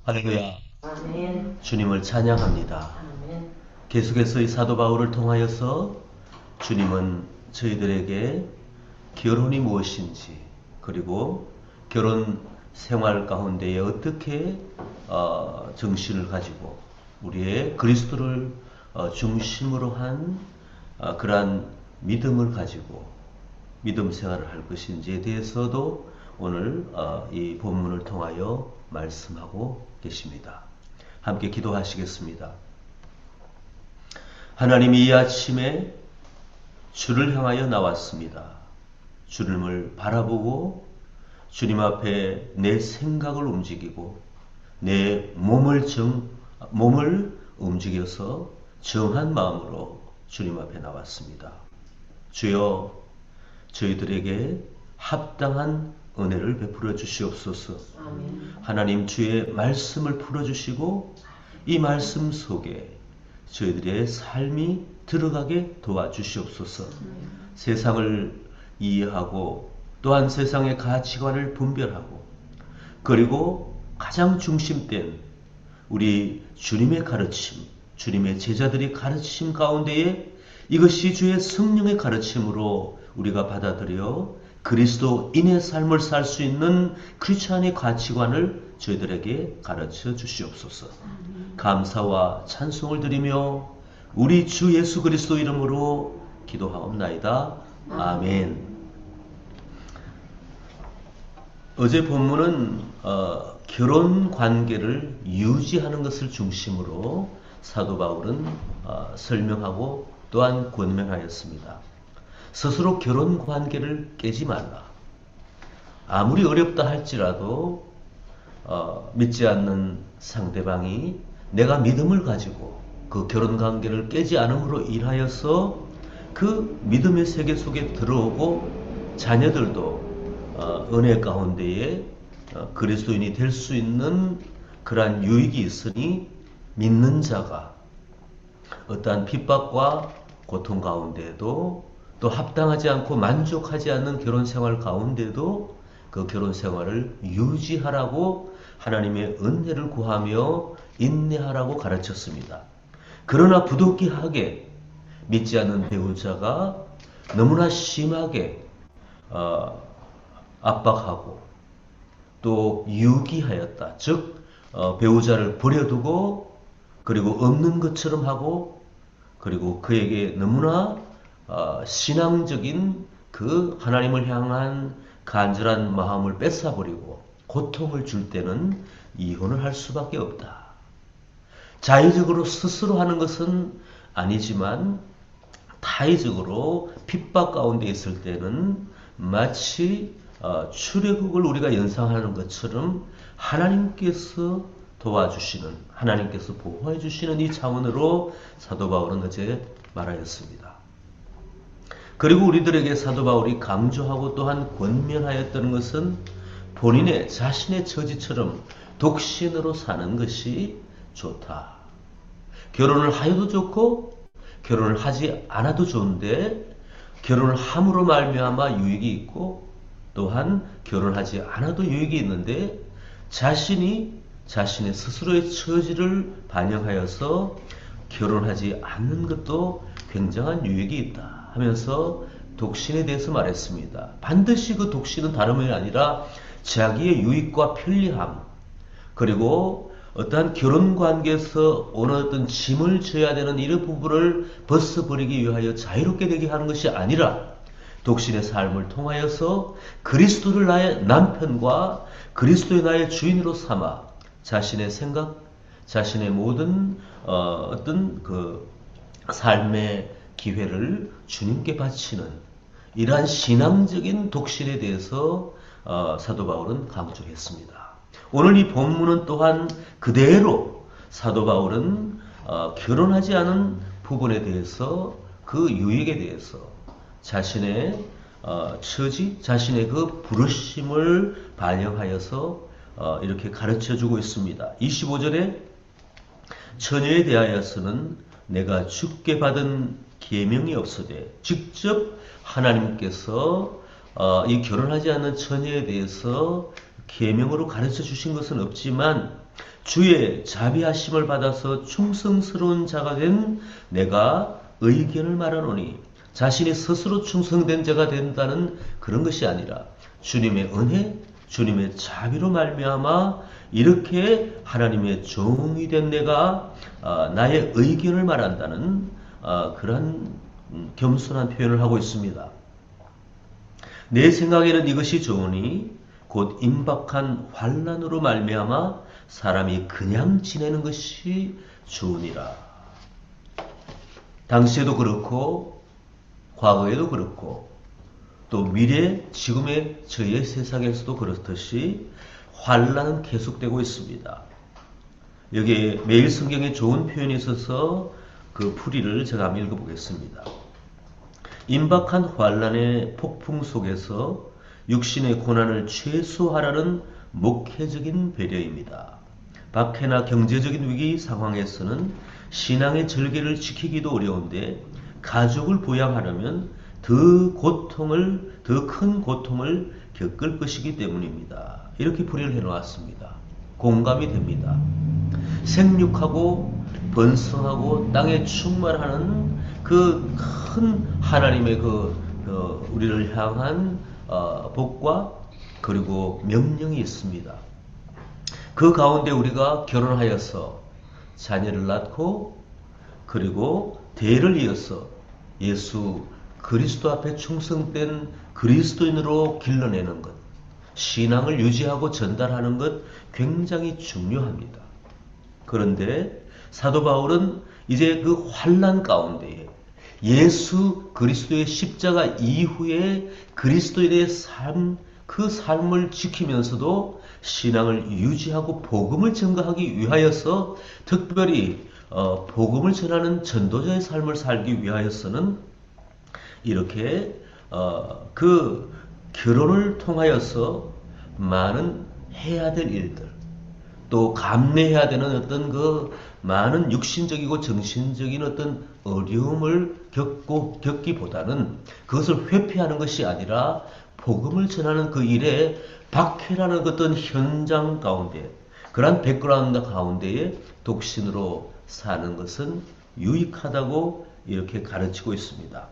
할렐루야. 아멘. 주님을 찬양합니다. 아멘. 계속해서 이 사도 바울을 통하여서 주님은 저희들에게 결혼이 무엇인지, 그리고 결혼 생활 가운데에 어떻게 정신을 가지고 우리의 그리스도를 중심으로 한 그러한 믿음을 가지고 믿음 생활을 할 것인지에 대해서도 오늘 이 본문을 통하여 말씀하고 계십니다. 함께 기도하시겠습니다. 하나님이 이 아침에 주를 향하여 나왔습니다. 주님을 바라보고 주님 앞에 내 생각을 움직이고 내 몸을 움직여서 정한 마음으로 주님 앞에 나왔습니다. 주여, 저희들에게 합당한 은혜를 베풀어 주시옵소서. 아멘. 하나님, 주의 말씀을 풀어주시고 이 말씀 속에 저희들의 삶이 들어가게 도와주시옵소서. 세상을 이해하고 또한 세상의 가치관을 분별하고, 그리고 가장 중심된 우리 주님의 가르침, 주님의 제자들이 가르침 가운데에 이것이 주의 성령의 가르침으로 우리가 받아들여 그리스도인의 삶을 살 수 있는 크리스찬의 가치관을 저희들에게 가르쳐 주시옵소서. 감사와 찬송을 드리며 우리 주 예수 그리스도 이름으로 기도하옵나이다. 아멘. 어제 본문은 결혼 관계를 유지하는 것을 중심으로 사도 바울은 설명하고 또한 권면하였습니다. 스스로 결혼 관계를 깨지 말라. 아무리 어렵다 할지라도 믿지 않는 상대방이 내가 믿음을 가지고 그 결혼 관계를 깨지 않음으로 인하여서 그 믿음의 세계 속에 들어오고 자녀들도 은혜 가운데에 그리스도인이 될 수 있는 그러한 유익이 있으니 믿는 자가 어떠한 핍박과 고통 가운데에도 또 합당하지 않고 만족하지 않는 결혼 생활 가운데도 그 결혼 생활을 유지하라고 하나님의 은혜를 구하며 인내하라고 가르쳤습니다. 그러나 부득이하게 믿지 않는 배우자가 너무나 심하게 압박하고 또 유기하였다. 즉 배우자를 버려두고 그리고 없는 것처럼 하고 그리고 그에게 너무나 신앙적인 그 하나님을 향한 간절한 마음을 뺏어버리고 고통을 줄 때는 이혼을 할 수밖에 없다. 자의적으로 스스로 하는 것은 아니지만 타의적으로 핍박 가운데 있을 때는 마치 출애굽을 우리가 연상하는 것처럼 하나님께서 도와주시는, 하나님께서 보호해 주시는 이 차원으로 사도 바울은 어제 말하였습니다. 그리고 우리들에게 사도 바울이 강조하고 또한 권면하였던 것은 본인의 자신의 처지처럼 독신으로 사는 것이 좋다. 결혼을 하여도 좋고 결혼을 하지 않아도 좋은데 결혼을 함으로 말미암아 유익이 있고 또한 결혼하지 않아도 유익이 있는데 자신이 자신의 스스로의 처지를 반영하여서 결혼하지 않는 것도 굉장한 유익이 있다 하면서 독신에 대해서 말했습니다. 반드시 그 독신은 다름이 아니라 자기의 유익과 편리함, 그리고 어떠한 결혼 관계에서 오는 어떤 짐을 져야 되는 이런 부분을 벗어버리기 위하여 자유롭게 되게 하는 것이 아니라 독신의 삶을 통하여서 그리스도를 나의 남편과 그리스도의 나의 주인으로 삼아 자신의 생각, 자신의 모든 어떤 그 삶의 기회를 주님께 바치는 이러한 신앙적인 독신에 대해서 사도 바울은 강조했습니다. 오늘 이 본문은 또한 그대로 사도 바울은 결혼하지 않은 부분에 대해서 그 유익에 대해서 자신의 처지, 자신의 그 부르심을 반영하여서 이렇게 가르쳐주고 있습니다. 25절에 처녀에 대하여서는 내가 주께 받은 계명이 없으되 직접 하나님께서 이 결혼하지 않는 처녀에 대해서 계명으로 가르쳐 주신 것은 없지만 주의 자비하심을 받아서 충성스러운 자가 된 내가 의견을 말하노니 자신이 스스로 충성된 자가 된다는 그런 것이 아니라 주님의 은혜, 주님의 자비로 말미암아 이렇게 하나님의 종이 된 내가 나의 의견을 말한다는 그러한 겸손한 표현을 하고 있습니다. 내 생각에는 이것이 좋으니 곧 임박한 환난으로 말미암아 사람이 그냥 지내는 것이 좋으니라. 당시에도 그렇고 과거에도 그렇고 또 미래 지금의 저희의 세상에서도 그렇듯이 환난은 계속되고 있습니다. 여기에 매일 성경에 좋은 표현이 있어서 그 풀이를 제가 한번 읽어보겠습니다. 임박한 환난의 폭풍 속에서 육신의 고난을 최소화하라는 목회적인 배려입니다. 박해나 경제적인 위기 상황에서는 신앙의 절개를 지키기도 어려운데 가족을 부양하려면 더 큰 고통을 겪을 것이기 때문입니다. 이렇게 풀이를 해놓았습니다. 공감이 됩니다. 생육하고 번성하고 땅에 충만하는 그 큰 하나님의 우리를 향한 복과 그리고 명령이 있습니다. 그 가운데 우리가 결혼하여서 자녀를 낳고 그리고 대를 이어서 예수 그리스도 앞에 충성된 그리스도인으로 길러내는 것, 신앙을 유지하고 전달하는 것 굉장히 중요합니다. 그런데 사도 바울은 이제 그 환난 가운데에 예수 그리스도의 십자가 이후에 그리스도인의 삶, 그 삶을 지키면서도 신앙을 유지하고 복음을 전가하기 위하여서 특별히 복음을 전하는 전도자의 삶을 살기 위하여서는 이렇게 그 결혼을 통하여서 많은 해야 될 일들 또 감내해야 되는 어떤 그 많은 육신적이고 정신적인 어떤 어려움을 겪기보다는 그것을 회피하는 것이 아니라 복음을 전하는 그 일에 박해라는 어떤 현장 가운데 그러한 백그라운드 가운데에 독신으로 사는 것은 유익하다고 이렇게 가르치고 있습니다.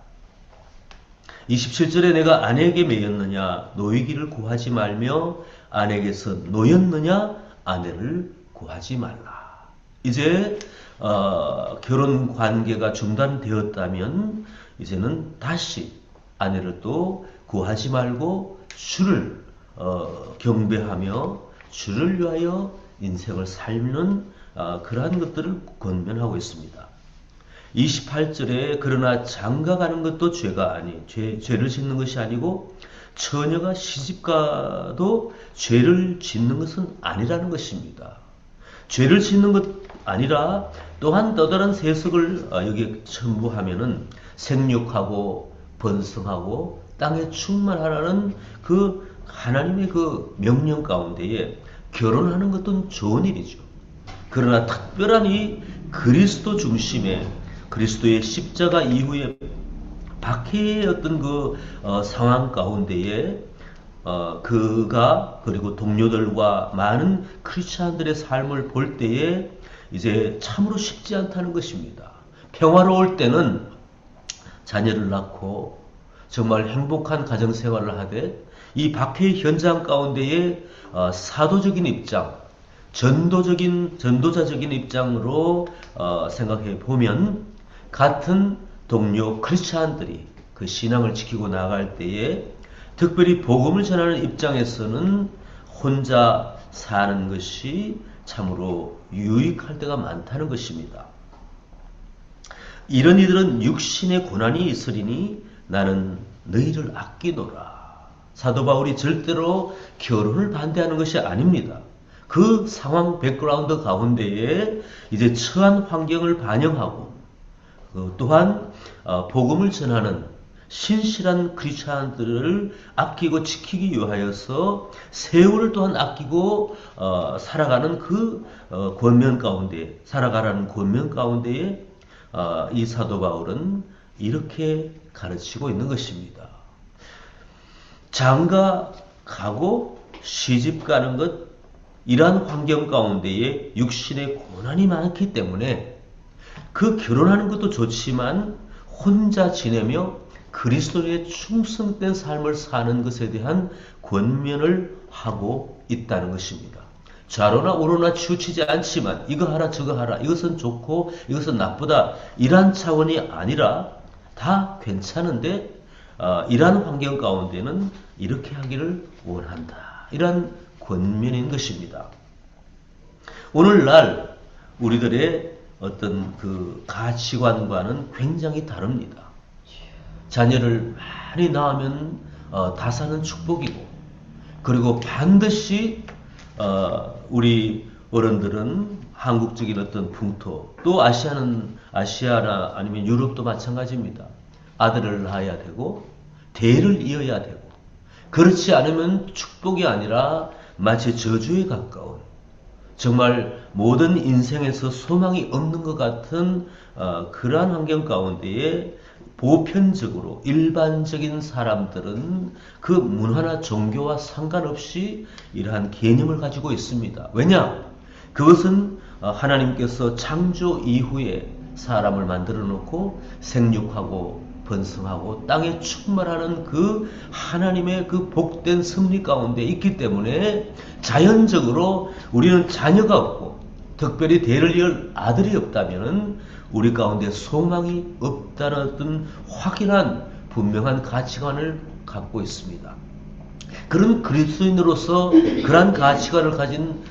27절에 내가 아내에게 매였느냐 노이기를 구하지 말며 아내에게서 노였느냐 아내를 구하지 말라. 이제 결혼 관계가 중단되었다면 이제는 다시 아내를 또 구하지 말고 주를 경배하며 주를 위하여 인생을 살는 그러한 것들을 권면하고 있습니다. 28절에 그러나 장가가는 것도 죄를 짓는 것이 아니고 처녀가 시집가도 죄를 짓는 것은 아니라는 것입니다. 죄를 짓는 것 아니라 또한 또 다른 세속을 여기에 첨부하면은 생육하고 번성하고 땅에 충만하라는 그 하나님의 그 명령 가운데에 결혼하는 것도 좋은 일이죠. 그러나 특별한 이 그리스도 중심의 그리스도의 십자가 이후에 박해의 어떤 그 상황 가운데에 그가 그리고 동료들과 많은 크리스찬들의 삶을 볼 때에 이제 참으로 쉽지 않다는 것입니다. 평화로울 때는 자녀를 낳고 정말 행복한 가정생활을 하되 이 박해의 현장 가운데에 사도적인 입장, 전도자적인 입장으로 생각해 보면 같은 동료 크리스찬들이 그 신앙을 지키고 나갈 때에 특별히 복음을 전하는 입장에서는 혼자 사는 것이 참으로 유익할 때가 많다는 것입니다. 이런 이들은 육신의 고난이 있으리니 나는 너희를 아끼노라. 사도 바울이 절대로 결혼을 반대하는 것이 아닙니다. 그 상황 백그라운드 가운데에 이제 처한 환경을 반영하고 또한 복음을 전하는 신실한 크리스찬들을 아끼고 지키기 위하여서 세월을 또한 아끼고 살아가는 그 권면 가운데 살아가라는 권면 가운데에 이 사도 바울은 이렇게 가르치고 있는 것입니다. 장가 가고 시집 가는 것, 이러한 환경 가운데에 육신의 고난이 많기 때문에 그 결혼하는 것도 좋지만 혼자 지내며 그리스도의 충성된 삶을 사는 것에 대한 권면을 하고 있다는 것입니다. 좌로나 우로나 치우치지 않지만 이거 하라 저거 하라, 이것은 좋고 이것은 나쁘다, 이러한 차원이 아니라 다 괜찮은데 이러한 환경 가운데는 이렇게 하기를 원한다, 이러한 권면인 것입니다. 오늘날 우리들의 어떤 그 가치관과는 굉장히 다릅니다. 자녀를 많이 낳으면 다사는 축복이고, 그리고 반드시 우리 어른들은 한국적인 어떤 풍토, 또 아시아나 아니면 유럽도 마찬가지입니다. 아들을 낳아야 되고 대를 이어야 되고, 그렇지 않으면 축복이 아니라 마치 저주에 가까운, 정말 모든 인생에서 소망이 없는 것 같은 그러한 환경 가운데에 보편적으로 일반적인 사람들은 그 문화나 종교와 상관없이 이러한 개념을 가지고 있습니다. 왜냐? 그것은 하나님께서 창조 이후에 사람을 만들어 놓고 생육하고 번성하고 땅에 충만하는 그 하나님의 그 복된 섭리 가운데 있기 때문에 자연적으로 우리는 자녀가 없고 특별히 대를 이을 아들이 없다면은 우리 가운데 소망이 없다는 어떤 확인한 분명한 가치관을 갖고 있습니다. 그런 그리스도인으로서 그러한 가치관을 가진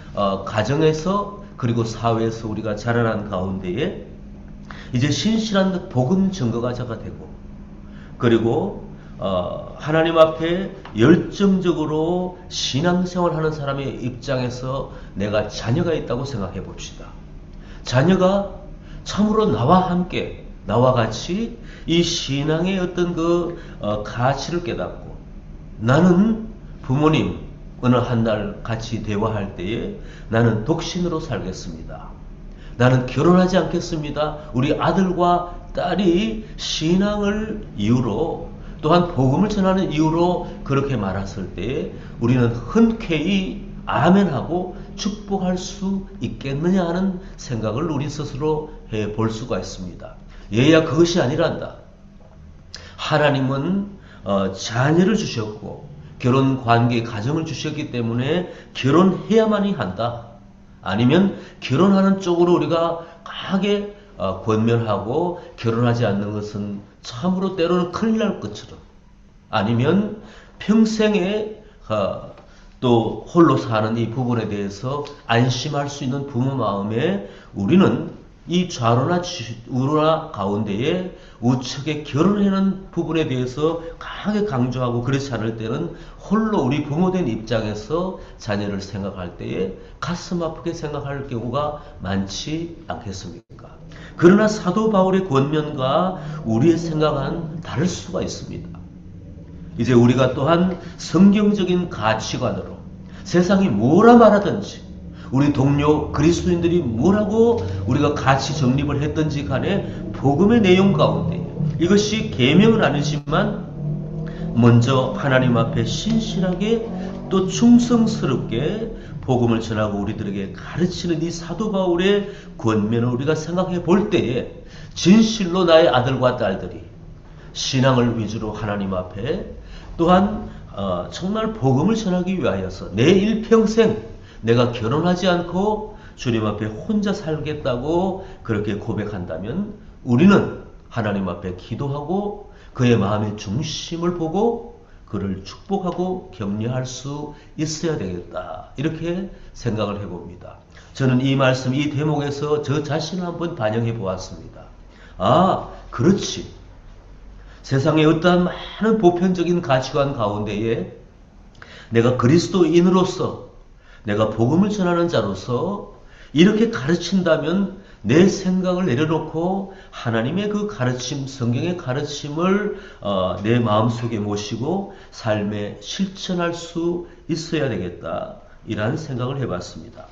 가정에서, 그리고 사회에서 우리가 자라난 가운데에 이제 신실한 복음 증거가자가 되고, 그리고 하나님 앞에 열정적으로 신앙생활 하는 사람의 입장에서 내가 자녀가 있다고 생각해 봅시다. 자녀가 참으로 나와 함께, 나와 같이 이 신앙의 어떤 그 가치를 깨닫고, 나는 부모님 어느 한 날 같이 대화할 때에 나는 독신으로 살겠습니다, 나는 결혼하지 않겠습니다, 우리 아들과 딸이 신앙을 이유로, 또한 복음을 전하는 이유로 그렇게 말했을 때 우리는 흔쾌히 아멘하고 축복할 수 있겠느냐 하는 생각을 우리 스스로 해볼 수가 있습니다. 얘야 그것이 아니란다. 하나님은 자녀를 주셨고 결혼관계 가정을 주셨기 때문에 결혼해야만이 한다, 아니면 결혼하는 쪽으로 우리가 강하게 권면하고 결혼하지 않는 것은 참으로 때로는 큰일 날 것처럼, 아니면 평생에 또 홀로 사는 이 부분에 대해서 안심할 수 있는 부모 마음에 우리는 이 좌로나 우로나 가운데에 우측에 결혼하는 부분에 대해서 강하게 강조하고, 그렇지 않을 때는 홀로 우리 부모된 입장에서 자녀를 생각할 때에 가슴 아프게 생각할 경우가 많지 않겠습니까? 그러나 사도 바울의 권면과 우리의 생각은 다를 수가 있습니다. 이제 우리가 또한 성경적인 가치관으로 세상이 뭐라 말하든지, 우리 동료 그리스도인들이 뭐라고 우리가 가치 정립을 했든지 간에 복음의 내용 가운데, 이것이 계명은 아니지만 먼저 하나님 앞에 신실하게 또 충성스럽게 복음을 전하고 우리들에게 가르치는 이 사도 바울의 권면을 우리가 생각해 볼 때에, 진실로 나의 아들과 딸들이 신앙을 위주로 하나님 앞에, 또한 정말 복음을 전하기 위하여서 내 일평생 내가 결혼하지 않고 주님 앞에 혼자 살겠다고 그렇게 고백한다면, 우리는 하나님 앞에 기도하고 그의 마음의 중심을 보고 그를 축복하고 격려할 수 있어야 되겠다, 이렇게 생각을 해봅니다. 저는 이 말씀, 이 대목에서 저 자신을 한번 반영해 보았습니다. 아, 그렇지. 세상에 어떠한 많은 보편적인 가치관 가운데에 내가 그리스도인으로서, 내가 복음을 전하는 자로서 이렇게 가르친다면 내 생각을 내려놓고 하나님의 그 가르침, 성경의 가르침을 내 마음속에 모시고 삶에 실천할 수 있어야 되겠다, 이러한 생각을 해봤습니다.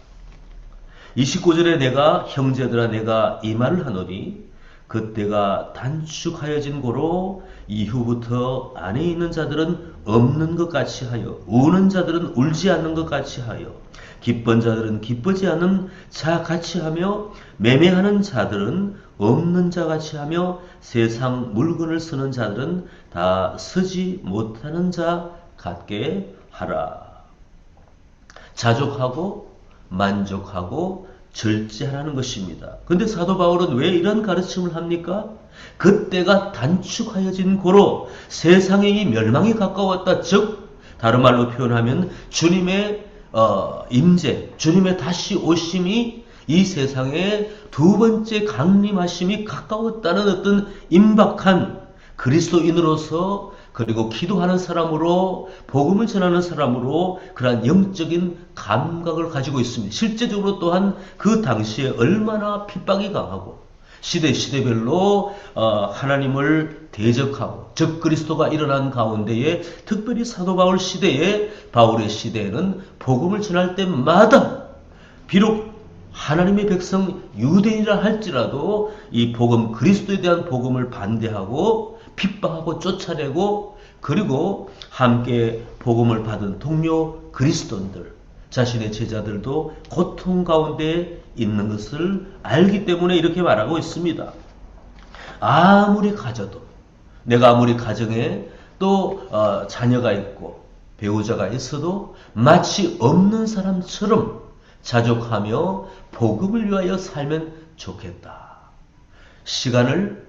29절에 내가 형제들아 내가 이 말을 하노니 그때가 단축하여진 고로 이후부터 안에 있는 자들은 없는 것 같이 하여 우는 자들은 울지 않는 것 같이 하여 기쁜 자들은 기쁘지 않은 자 같이 하며 매매하는 자들은 없는 자 같이 하며 세상 물건을 쓰는 자들은 다 쓰지 못하는 자 같게 하라. 자족하고 만족하고 절제하라는 것입니다. 근데 사도 바울은 왜 이런 가르침을 합니까? 그때가 단축하여진 고로 세상의 이 멸망이 가까웠다. 즉 다른 말로 표현하면 주님의 임재, 주님의 다시 오심이 이 세상에 두 번째 강림하심이 가까웠다는 어떤 임박한 그리스도인으로서 그리고 기도하는 사람으로 복음을 전하는 사람으로 그러한 영적인 감각을 가지고 있습니다. 실제적으로 또한 그 당시에 얼마나 핍박이 강하고 시대별로 하나님을 대적하고 적 그리스도가 일어난 가운데에 특별히 사도 바울 시대에 바울의 시대에는 복음을 전할 때마다 비록 하나님의 백성 유대인이라 할지라도 이 복음 그리스도에 대한 복음을 반대하고 핍박하고 쫓아내고 그리고 함께 복음을 받은 동료 그리스도인들 자신의 제자들도 고통 가운데 있는 것을 알기 때문에 이렇게 말하고 있습니다. 아무리 가져도 내가 아무리 가정에 또 자녀가 있고 배우자가 있어도 마치 없는 사람처럼 자족하며 복음을 위하여 살면 좋겠다. 시간을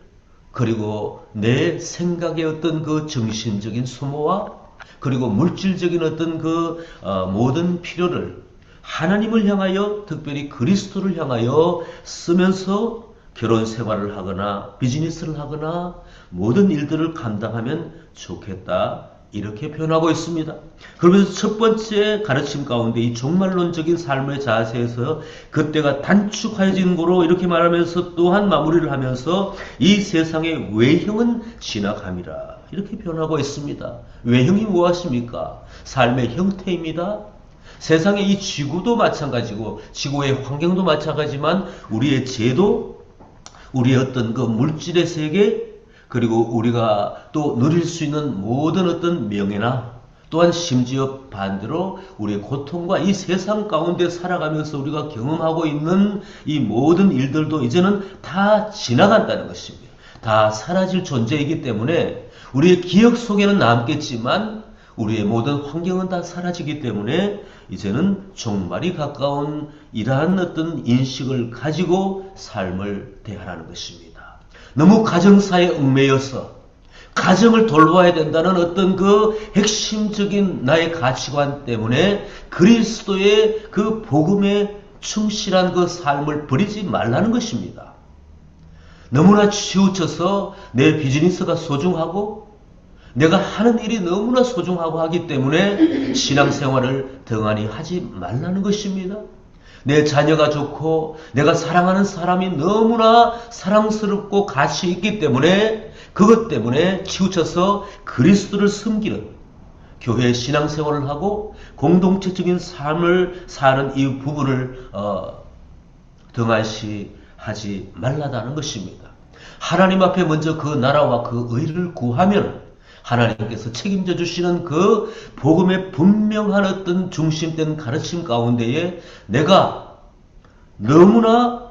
그리고 내 생각의 어떤 그 정신적인 소모와 그리고 물질적인 어떤 그 모든 필요를 하나님을 향하여 특별히 그리스도를 향하여 쓰면서 결혼 생활을 하거나 비즈니스를 하거나 모든 일들을 감당하면 좋겠다. 이렇게 표현하고 있습니다. 그러면서 첫 번째 가르침 가운데 이 종말론적인 삶의 자세에서 그때가 단축하여진 거로 이렇게 말하면서 또한 마무리를 하면서 이 세상의 외형은 지나감이라 이렇게 표현하고 있습니다. 외형이 무엇입니까? 삶의 형태입니다. 세상의 이 지구도 마찬가지고 지구의 환경도 마찬가지지만 우리의 제도, 우리의 어떤 그 물질의 세계 그리고 우리가 또 누릴 수 있는 모든 어떤 명예나 또한 심지어 반대로 우리의 고통과 이 세상 가운데 살아가면서 우리가 경험하고 있는 이 모든 일들도 이제는 다 지나간다는 것입니다. 다 사라질 존재이기 때문에 우리의 기억 속에는 남겠지만 우리의 모든 환경은 다 사라지기 때문에 이제는 종말이 가까운 이러한 어떤 인식을 가지고 삶을 대하라는 것입니다. 너무 가정사에 얽매여서 가정을 돌봐야 된다는 어떤 그 핵심적인 나의 가치관 때문에 그리스도의 그 복음에 충실한 그 삶을 버리지 말라는 것입니다. 너무나 치우쳐서 내 비즈니스가 소중하고 내가 하는 일이 너무나 소중하고 하기 때문에 신앙생활을 등한히 하지 말라는 것입니다. 내 자녀가 좋고 내가 사랑하는 사람이 너무나 사랑스럽고 가치 있기 때문에 그것 때문에 치우쳐서 그리스도를 섬기는 교회 신앙생활을 하고 공동체적인 삶을 사는 이 부분을 등한시 하지 말라다는 것입니다. 하나님 앞에 먼저 그 나라와 그 의를 구하면 하나님께서 책임져 주시는 그 복음의 분명한 어떤 중심된 가르침 가운데에 내가 너무나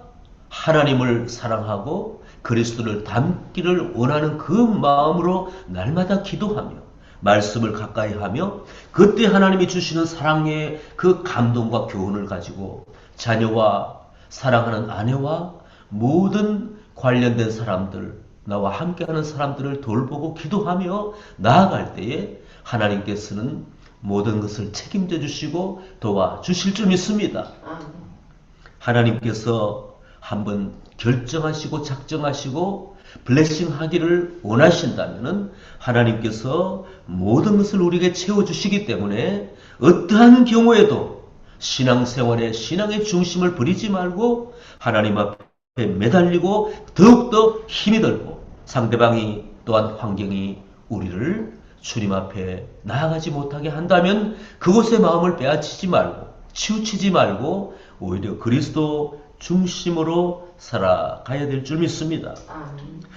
하나님을 사랑하고 그리스도를 닮기를 원하는 그 마음으로 날마다 기도하며 말씀을 가까이 하며 그때 하나님이 주시는 사랑의 그 감동과 교훈을 가지고 자녀와 사랑하는 아내와 모든 관련된 사람들 나와 함께하는 사람들을 돌보고 기도하며 나아갈 때에 하나님께서는 모든 것을 책임져 주시고 도와주실 줄 믿습니다. 하나님께서 한번 결정하시고 작정하시고 블레싱 하기를 원하신다면 하나님께서 모든 것을 우리에게 채워주시기 때문에 어떠한 경우에도 신앙생활의 신앙의 중심을 버리지 말고 하나님 앞에 매달리고 더욱더 힘이 들고 상대방이 또한 환경이 우리를 주님 앞에 나아가지 못하게 한다면 그곳에 마음을 빼앗치지 말고 치우치지 말고 오히려 그리스도 중심으로 살아가야 될 줄 믿습니다.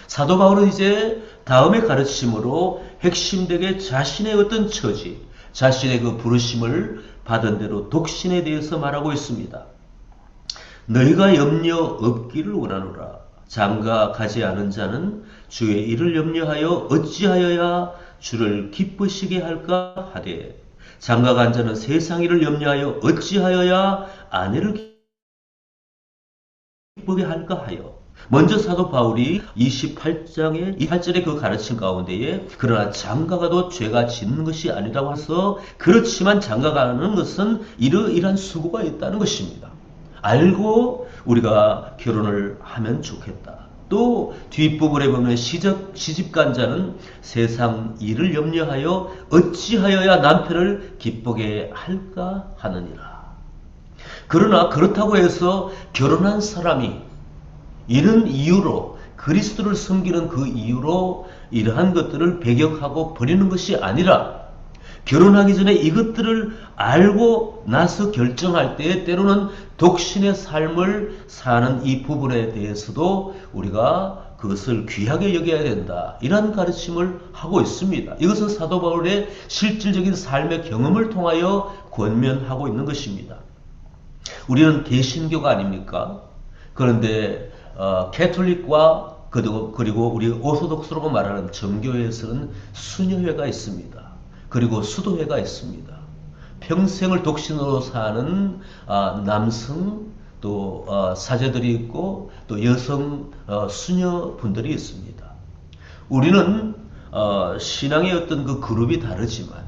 사도 바울은 이제 다음의 가르침으로 핵심되게 자신의 어떤 처지, 자신의 그 부르심을 받은 대로 독신에 대해서 말하고 있습니다. 너희가 염려 없기를 원하노라. 장가 가지 않은 자는 주의 일을 염려하여 어찌하여야 주를 기쁘시게 할까 하되, 장가 간 자는 세상 일을 염려하여 어찌하여야 아내를 기쁘게 할까 하여. 먼저 사도 바울이 28장의 28절의 그 가르침 가운데에 그러나 장가가도 죄가 짓는 것이 아니라고 해서, 그렇지만 장가가는 것은 이러이러한 수고가 있다는 것입니다. 알고 우리가 결혼을 하면 좋겠다. 또 뒷부분에 보면 시집간 자는 세상 일을 염려하여 어찌하여야 남편을 기쁘게 할까 하느니라. 그러나 그렇다고 해서 결혼한 사람이 이런 이유로, 그리스도를 섬기는 그 이유로 이러한 것들을 배격하고 버리는 것이 아니라, 결혼하기 전에 이것들을 알고 나서 결정할 때에 때로는 독신의 삶을 사는 이 부분에 대해서도 우리가 그것을 귀하게 여겨야 된다, 이런 가르침을 하고 있습니다. 이것은 사도 바울의 실질적인 삶의 경험을 통하여 권면하고 있는 것입니다. 우리는 개신교가 아닙니까? 그런데 캐톨릭과 그리고 우리 오소독스라고 말하는 정교회에서는 수녀회가 있습니다. 그리고 수도회가 있습니다. 평생을 독신으로 사는 남성 또 사제들이 있고 또 여성 수녀분들이 있습니다. 우리는 신앙의 어떤 그 그룹이 다르지만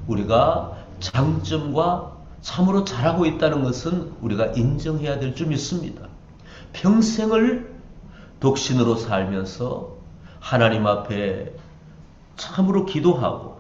우리가 장점과 참으로 잘하고 있다는 것은 우리가 인정해야 될 줄 믿습니다. 평생을 독신으로 살면서 하나님 앞에 참으로 기도하고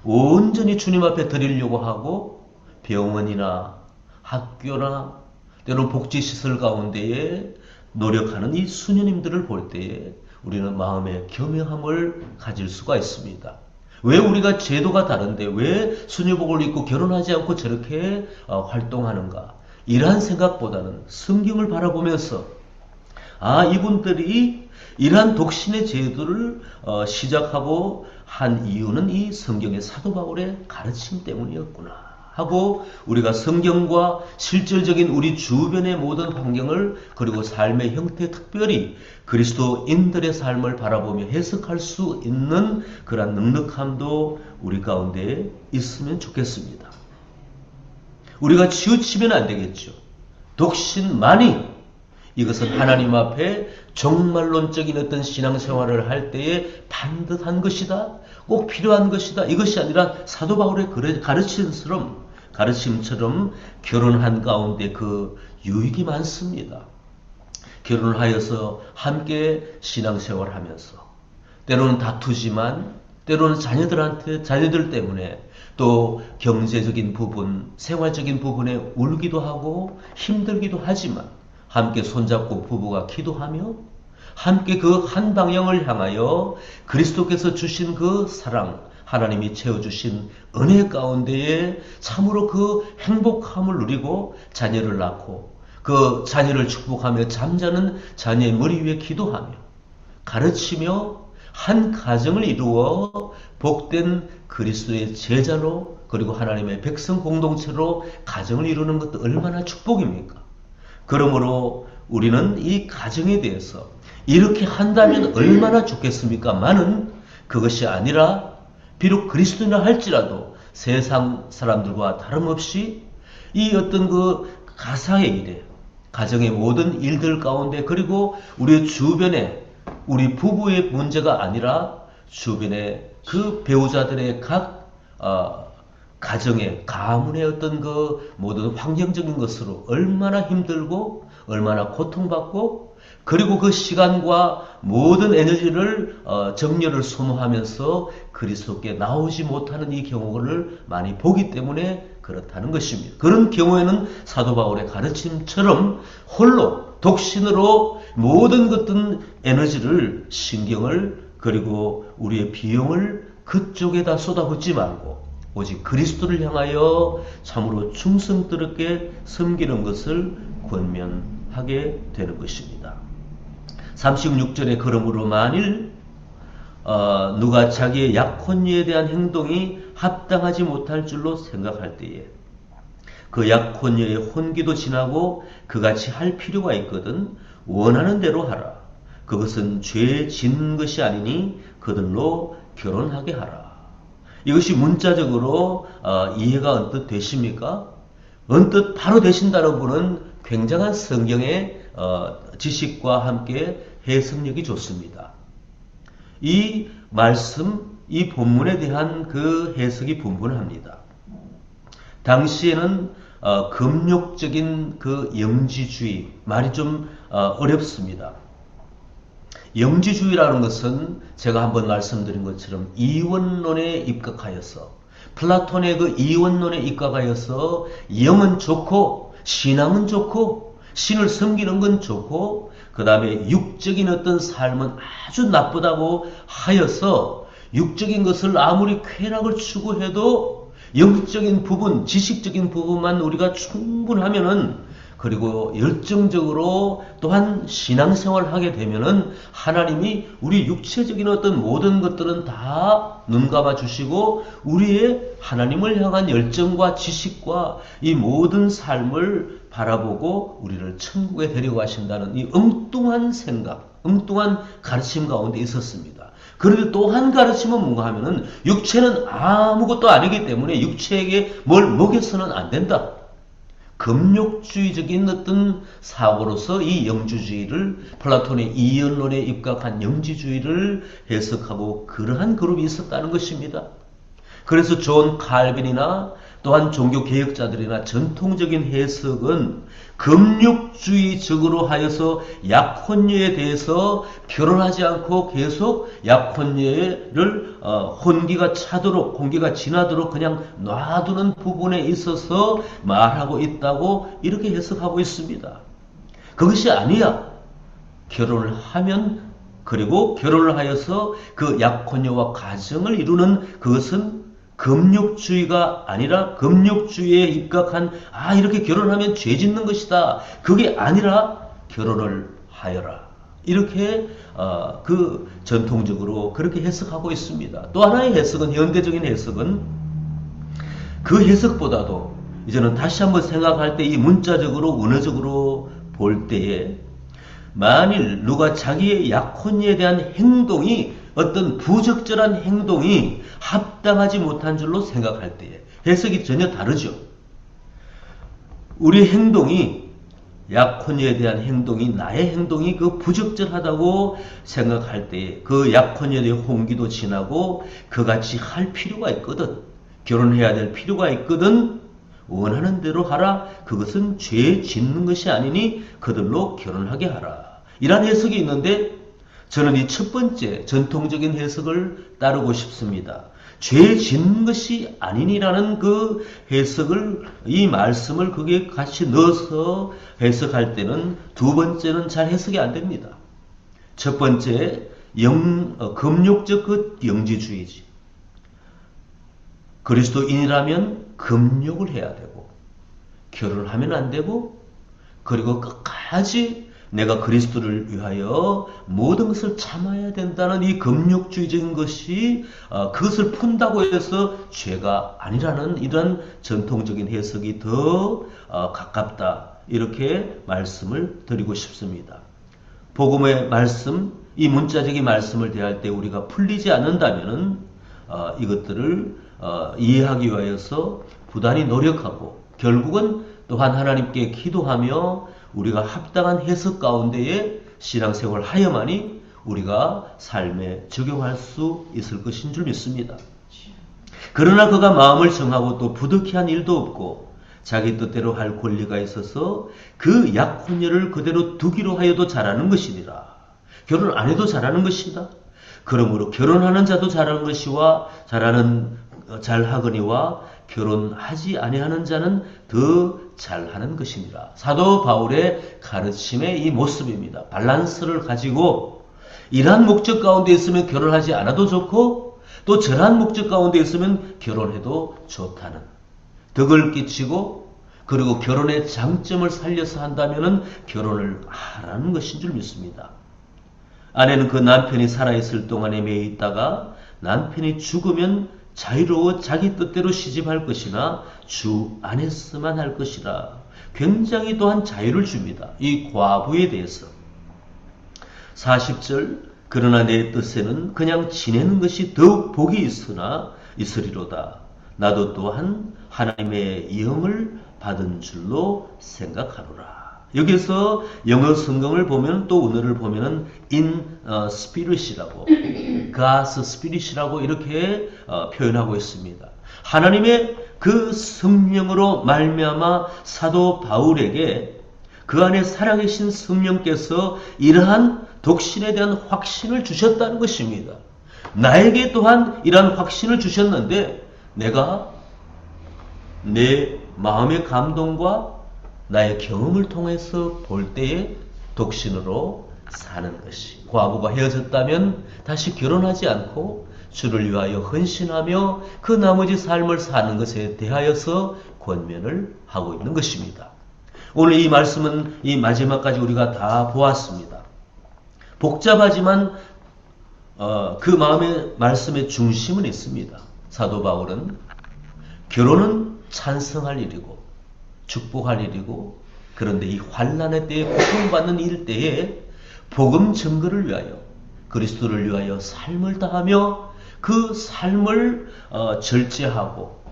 온전히 주님 앞에 드리려고 하고 병원이나 학교나 때로는 복지시설 가운데에 노력하는 이 수녀님들을 볼 때에 우리는 마음의 겸허함을 가질 수가 있습니다. 왜 우리가 제도가 다른데 왜 수녀복을 입고 결혼하지 않고 저렇게 활동하는가? 이러한 생각보다는 성경을 바라보면서 이분들이 이러한 독신의 제도를 시작하고 한 이유는 이 성경의 사도 바울의 가르침 때문이었구나 하고, 우리가 성경과 실질적인 우리 주변의 모든 환경을, 그리고 삶의 형태, 특별히 그리스도인들의 삶을 바라보며 해석할 수 있는 그런 넉넉함도 우리 가운데 있으면 좋겠습니다. 우리가 치우치면 안 되겠죠. 독신만이, 이것은 하나님 앞에 정말론적인 어떤 신앙생활을 할 때에 반드한 것이다, 꼭 필요한 것이다, 이것이 아니라 사도 바울의 가르침처럼 결혼한 가운데 그 유익이 많습니다. 결혼을 하여서 함께 신앙생활을 하면서 때로는 다투지만 때로는 자녀들 때문에 또 경제적인 부분, 생활적인 부분에 울기도 하고 힘들기도 하지만 함께 손잡고 부부가 기도하며 함께 그 한 방향을 향하여 그리스도께서 주신 그 사랑, 하나님이 채워주신 은혜 가운데에 참으로 그 행복함을 누리고 자녀를 낳고 그 자녀를 축복하며 잠자는 자녀의 머리 위에 기도하며 가르치며 한 가정을 이루어 복된 그리스도의 제자로, 그리고 하나님의 백성 공동체로 가정을 이루는 것도 얼마나 축복입니까? 그러므로 우리는 이 가정에 대해서 이렇게 한다면 얼마나 좋겠습니까? 많은 그것이 아니라 비록 그리스도인이라 할지라도 세상 사람들과 다름없이 이 어떤 그 가사의 일에, 가정의 모든 일들 가운데, 그리고 우리 주변에 우리 부부의 문제가 아니라 주변에 그 배우자들의 각 가정의 가문의 어떤 그 모든 환경적인 것으로 얼마나 힘들고 얼마나 고통받고, 그리고 그 시간과 모든 에너지를 정열을 소모하면서 그리스도께 나오지 못하는 이 경우를 많이 보기 때문에 그렇다는 것입니다. 그런 경우에는 사도 바울의 가르침처럼 홀로 독신으로 모든 것들 에너지를, 신경을, 그리고 우리의 비용을 그쪽에다 쏟아붓지 말고 오직 그리스도를 향하여 참으로 충성스럽게 섬기는 것을 권면하게 되는 것입니다. 36절에 그러므로 만일 누가 자기의 약혼녀에 대한 행동이 합당하지 못할 줄로 생각할 때에 그 약혼녀의 혼기도 지나고 그같이 할 필요가 있거든 원하는 대로 하라. 그것은 죄 짓는 것이 아니니 그들로 결혼하게 하라. 이것이 문자적으로 이해가 언뜻 되십니까? 언뜻 바로 되신다는 분은 굉장한 성경의 지식과 함께 해석력이 좋습니다. 이 말씀, 이 본문에 대한 그 해석이 분분합니다. 당시에는 금욕적인 그 영지주의, 말이 좀 어렵습니다. 영지주의라는 것은 제가 한번 말씀드린 것처럼 이원론에 입각하여서 플라톤의 그 이원론에 입각하여서 영은 좋고 신앙은 좋고 신을 섬기는 건 좋고 그 다음에 육적인 어떤 삶은 아주 나쁘다고 하여서 육적인 것을 아무리 쾌락을 추구해도 영적인 부분, 지식적인 부분만 우리가 충분하면은 그리고 열정적으로 또한 신앙생활을 하게 되면은 하나님이 우리 육체적인 어떤 모든 것들은 다 눈감아 주시고 우리의 하나님을 향한 열정과 지식과 이 모든 삶을 바라보고 우리를 천국에 데려가신다는 이 엉뚱한 생각, 엉뚱한 가르침 가운데 있었습니다. 그런데 또 한 가르침은 뭔가 하면은 육체는 아무것도 아니기 때문에 육체에게 뭘 먹여서는 안 된다. 금욕주의적인 어떤 사고로서 이 영주주의를 플라톤의 이원론에 입각한 영지주의를 해석하고 그러한 그룹이 있었다는 것입니다. 그래서 존 칼빈이나 또한 종교개혁자들이나 전통적인 해석은 금욕주의적으로 하여서 약혼녀에 대해서 결혼하지 않고 계속 약혼녀를 혼기가 차도록 공기가 지나도록 그냥 놔두는 부분에 있어서 말하고 있다고 이렇게 해석하고 있습니다. 그것이 아니야. 결혼을 하면 그리고 결혼을 하여서 그 약혼녀와 가정을 이루는 그것은 금욕주의가 아니라 금욕주의에 입각한 이렇게 결혼하면 죄 짓는 것이다. 그게 아니라 결혼을 하여라. 이렇게 그 전통적으로 그렇게 해석하고 있습니다. 또 하나의 해석은 현대적인 해석은 그 해석보다도 이제는 다시 한번 생각할 때 이 문자적으로 원어적으로 볼 때에 만일 누가 자기의 약혼녀에 대한 행동이 어떤 부적절한 행동이 합당하지 못한 줄로 생각할 때에 해석이 전혀 다르죠. 우리 행동이 약혼녀에 대한 행동이 나의 행동이 그 부적절하다고 생각할 때에 그 약혼녀의 홍기도 지나고 그같이 할 필요가 있거든. 결혼해야 될 필요가 있거든. 원하는 대로 하라. 그것은 죄 짓는 것이 아니니 그들로 결혼하게 하라. 이런 해석이 있는데 저는 이 첫 번째 전통적인 해석을 따르고 싶습니다. 죄 짓는 것이 아니니라는 그 해석을 이 말씀을 거기에 같이 넣어서 해석할 때는 두 번째는 잘 해석이 안 됩니다. 첫 번째 금욕적 그 영지주의지. 그리스도인이라면 금욕을 해야 되고 결혼을 하면 안 되고 그리고 끝까지 내가 그리스도를 위하여 모든 것을 참아야 된다는 이 금욕주의적인 것이 그것을 푼다고 해서 죄가 아니라는 이런 전통적인 해석이 더 가깝다. 이렇게 말씀을 드리고 싶습니다. 복음의 말씀, 이 문자적인 말씀을 대할 때 우리가 풀리지 않는다면 이것들을 이해하기 위하여서 부단히 노력하고 결국은 또한 하나님께 기도하며 우리가 합당한 해석 가운데에 신앙생활을 하여만이 우리가 삶에 적용할 수 있을 것인 줄 믿습니다. 그러나 그가 마음을 정하고 또 부득이한 일도 없고 자기 뜻대로 할 권리가 있어서 그 약혼녀를 그대로 두기로 하여도 잘하는 것이니라. 결혼 안 해도 잘하는 것이다. 그러므로 결혼하는 자도 잘하는 것이와 잘하거니와 결혼하지 아니하는 자는 더 잘하는 것이니라. 사도 바울의 가르침의 이 모습입니다. 밸런스를 가지고 이러한 목적 가운데 있으면 결혼하지 않아도 좋고 또 절한 목적 가운데 있으면 결혼해도 좋다는, 덕을 끼치고 그리고 결혼의 장점을 살려서 한다면 결혼을 하라는 것인 줄 믿습니다. 아내는 그 남편이 살아있을 동안에 매여 있다가 남편이 죽으면 자유로워 자기 뜻대로 시집할 것이나 주 안에서만 할 것이라 굉장히 또한 자유를 줍니다. 이 과부에 대해서. 40절 그러나 내 뜻에는 그냥 지내는 것이 더욱 복이 있으리로다. 나도 또한 하나님의 영을 받은 줄로 생각하노라. 여기서 영어 성경을 보면 또 오늘을 보면은 in spirit이라고 God's spirit이라고 이렇게 표현하고 있습니다. 하나님의 그 성령으로 말미암아 사도 바울에게 그 안에 살아계신 성령께서 이러한 독신에 대한 확신을 주셨다는 것입니다. 나에게 또한 이러한 확신을 주셨는데 내가 내 마음의 감동과 나의 경험을 통해서 볼 때에 독신으로 사는 것이, 과부가 헤어졌다면 다시 결혼하지 않고 주를 위하여 헌신하며 그 나머지 삶을 사는 것에 대하여서 권면을 하고 있는 것입니다. 오늘 이 말씀은 이 마지막까지 우리가 다 보았습니다. 복잡하지만 그 마음의 말씀의 중심은 있습니다. 사도 바울은 결혼은 찬성할 일이고 축복할 일이고, 그런데 이 환난의 때에 고통받는 일 때에 복음 증거를 위하여 그리스도를 위하여 삶을 다하며 그 삶을 절제하고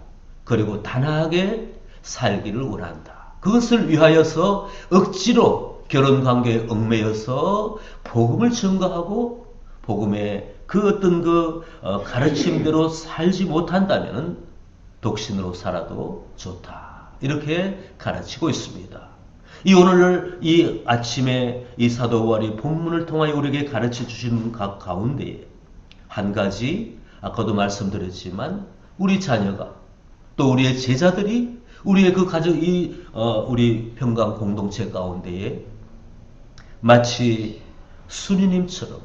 그리고 단아하게 살기를 원한다. 그것을 위하여서 억지로 결혼관계에 얽매여서 복음을 증거하고 복음의 그 어떤 가르침대로 살지 못한다면 독신으로 살아도 좋다. 이렇게 가르치고 있습니다. 이 오늘 이 아침에 이 사도 바울이 본문을 통하여 우리에게 가르쳐 주시는 가운데에 한 가지, 아까도 말씀드렸지만 우리 자녀가 또 우리의 제자들이 우리의 그 가정, 우리 평강 공동체 가운데에 마치 수녀님처럼,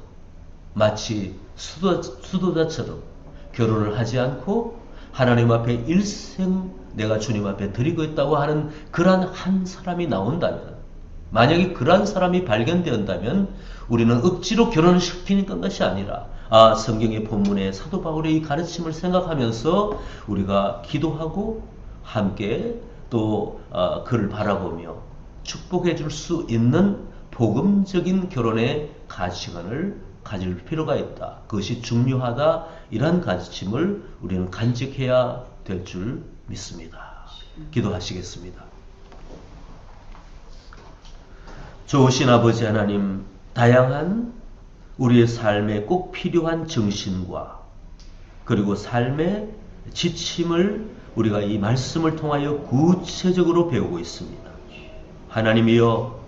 마치 수도자처럼 결혼을 하지 않고 하나님 앞에 일생 내가 주님 앞에 드리고 있다고 하는 그러한 한 사람이 나온다면, 만약에 그러한 사람이 발견되었다면 우리는 억지로 결혼을 시키는 것이 아니라 성경의 본문의 사도 바울의 이 가르침을 생각하면서 우리가 기도하고 함께 또 그를 바라보며 축복해 줄 수 있는 복음적인 결혼의 가치관을 가질 필요가 있다. 그것이 중요하다. 이러한 가르침을 우리는 간직해야 될 줄 믿습니다. 기도하시겠습니다. 좋으신 아버지 하나님, 다양한 우리의 삶에 꼭 필요한 정신과 그리고 삶의 지침을 우리가 이 말씀을 통하여 구체적으로 배우고 있습니다. 하나님이여,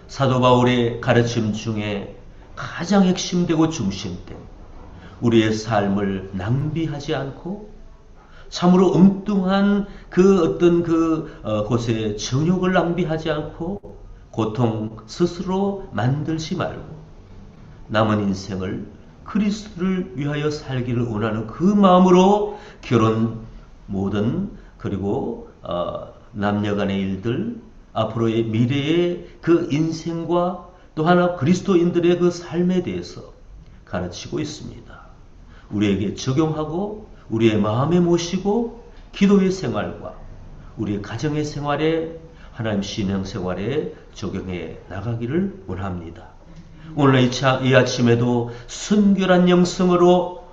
사도 바울의 가르침 중에 가장 핵심되고 중심된 우리의 삶을 낭비하지 않고 참으로 엉뚱한 그 어떤 곳에 정욕을 낭비하지 않고 고통 스스로 만들지 말고 남은 인생을 그리스도를 위하여 살기를 원하는 그 마음으로 결혼 모든 그리고 남녀간의 일들 앞으로의 미래의 그 인생과 또 하나 그리스도인들의 그 삶에 대해서 가르치고 있습니다. 우리에게 적용하고 우리의 마음에 모시고 기도의 생활과 우리의 가정의 생활에 하나님 신앙 생활에 적용해 나가기를 원합니다. 오늘 이 아침에도 순결한 영성으로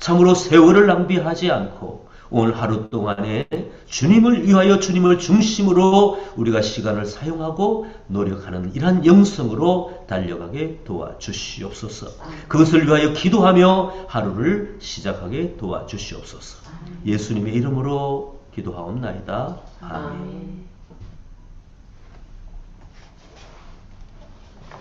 참으로 세월을 낭비하지 않고 오늘 하루 동안에 주님을 위하여 주님을 중심으로 우리가 시간을 사용하고 노력하는 이러한 영성으로 달려가게 도와주시옵소서. 그것을 위하여 기도하며 하루를 시작하게 도와주시옵소서. 예수님의 이름으로 기도하옵나이다. 아멘.